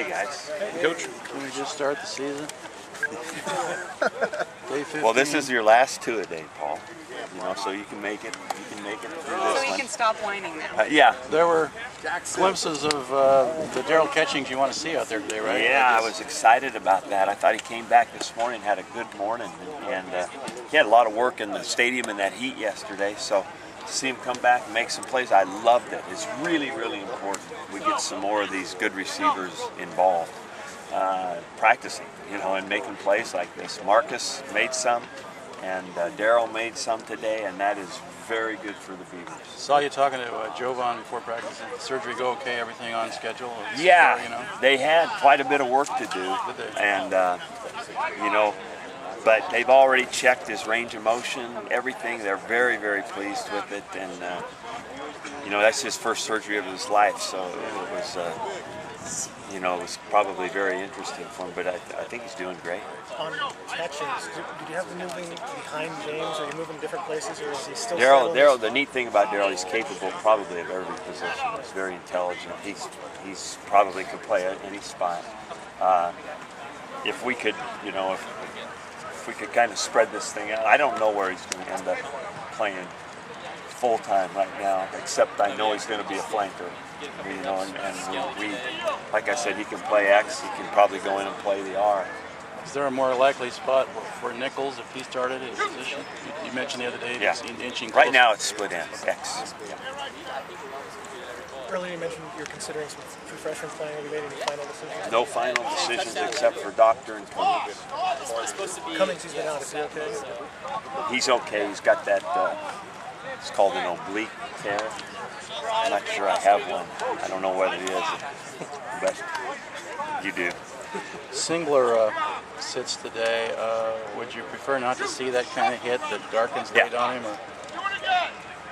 Hey guys. Hey, Coach. Can we just start the season? Day 15. Well, this is your last two-a-day, Paul. You know, so you can make it. You can make it through So this he one. can stop whining now. Yeah. There were glimpses of the Daryl Catchings you want to see out there today, right? Yeah, I was excited about that. I thought he came back this morning, had a good morning, and he had a lot of work in the stadium in that heat yesterday. So to see him come back and make some plays, I loved it. It's really, really important we get some more of these good receivers involved, practicing, you know, and making plays like this. Marcus made some, and Daryl made some today, and that is very good for the Beavers. Saw you talking to Jovan before practice. Did the surgery go okay? Everything on schedule? Yeah, you know? they had quite a bit of work to do, and you know, but they've already checked his range of motion, everything. They're very, very pleased with it, and you know, that's his first surgery of his life, so it was, you know, it was probably very interesting for him. But I think he's doing great. On catches, did you have him moving behind James? Are you moving different places, or is he still? Daryl, the neat thing about Daryl, he's capable probably of every position. He's very intelligent. He's probably could play at any spot. If we could, you know, if we could kind of spread this thing out, I don't know where he's going to end up playing full time right now, except I know he's going to be a flanker. You know, and we, like I said, he can play X. He can probably go in and play the R. Is there a more likely spot for Nichols if he started his position? You mentioned the other day he's inching close. Right now it's split end, X. Earlier you mentioned you're considering some true freshmen playing. Have you made any final decisions? No final decisions except for Doctor and Cummings. Cummings, he's been out. Is he okay? He's okay. He's got that, it's called an oblique tear. I'm not sure I have one. I don't know what it is, but you do. Singler sits today. Would you prefer not to see that kind of hit that darkens late on him? Or?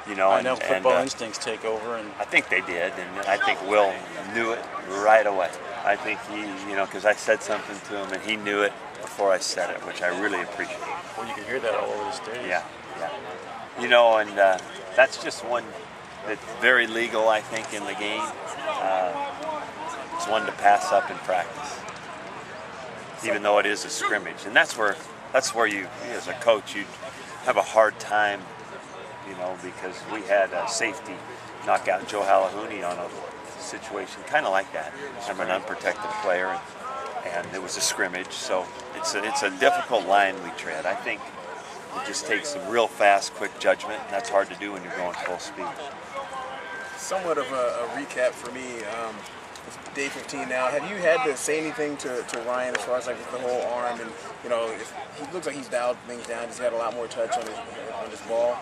You know, I know football instincts take over, and I think they did, and I think Will knew it right away. I think he, you know, because I said something to him, and he knew it before I said it, which I really appreciate. Well, you can hear that all over the stadium. Yeah. You know, and that's just one that's very legal, I think, in the game. It's one to pass up in practice, even though it is a scrimmage, and that's where you, as a coach, you have a hard time, you know, because we had a safety knock out Joe Halahouni on a situation kind of like that from an unprotected player, and it was a scrimmage, so it's a difficult line we tread. I think it just takes some real fast, quick judgment, and that's hard to do when you're going full speed. Somewhat of a recap for me. Day 15 now. Have you had to say anything to Ryan as far as like with the whole arm, and you know, if he looks like he's dialed things down, he's got a lot more touch on his ball.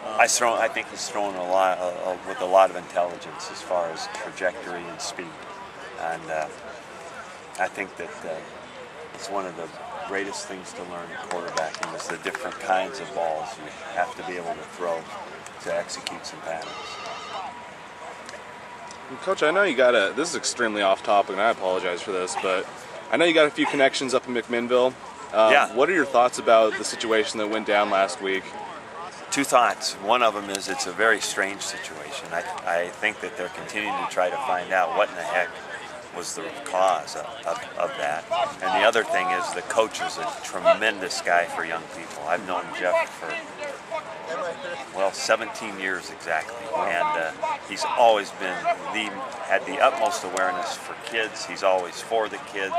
I think he's thrown a lot with a lot of intelligence as far as trajectory and speed, and I think that it's one of the greatest things to learn in quarterbacking is the different kinds of balls you have to be able to throw to execute some patterns. Coach, I know you got this is extremely off topic, and I apologize for this, but I know you got a few connections up in McMinnville. Yeah. What are your thoughts about the situation that went down last week? Two thoughts. One of them is it's a very strange situation. I think that they're continuing to try to find out what in the heck was the cause of that. And the other thing is the coach is a tremendous guy for young people. I've known Jeff for, 17 years exactly, and he's always had the utmost awareness for kids. He's always for the kids.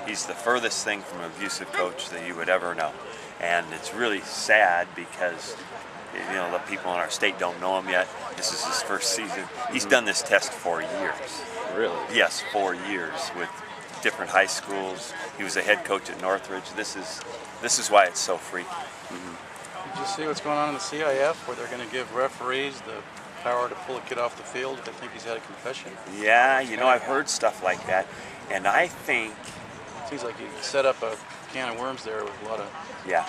He's the furthest thing from an abusive coach that you would ever know, and it's really sad because, you know, the people in our state don't know him yet. This is his first season. He's done this test for years. Really? Yes, 4 years with different high schools. He was a head coach at Northridge. This is why it's so freaky. Did you see what's going on in the CIF, where they're going to give referees the power to pull a kid off the field if they think he's had a concussion? Yeah, you know, I've heard stuff like that, and I think it seems like you set up a can of worms there with a lot of. Yeah,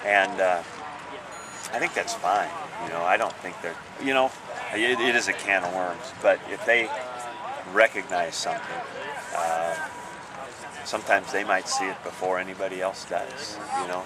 and I think that's fine. You know, I don't think they're. You know, it is a can of worms, but if they recognize something, sometimes they might see it before anybody else does. You know.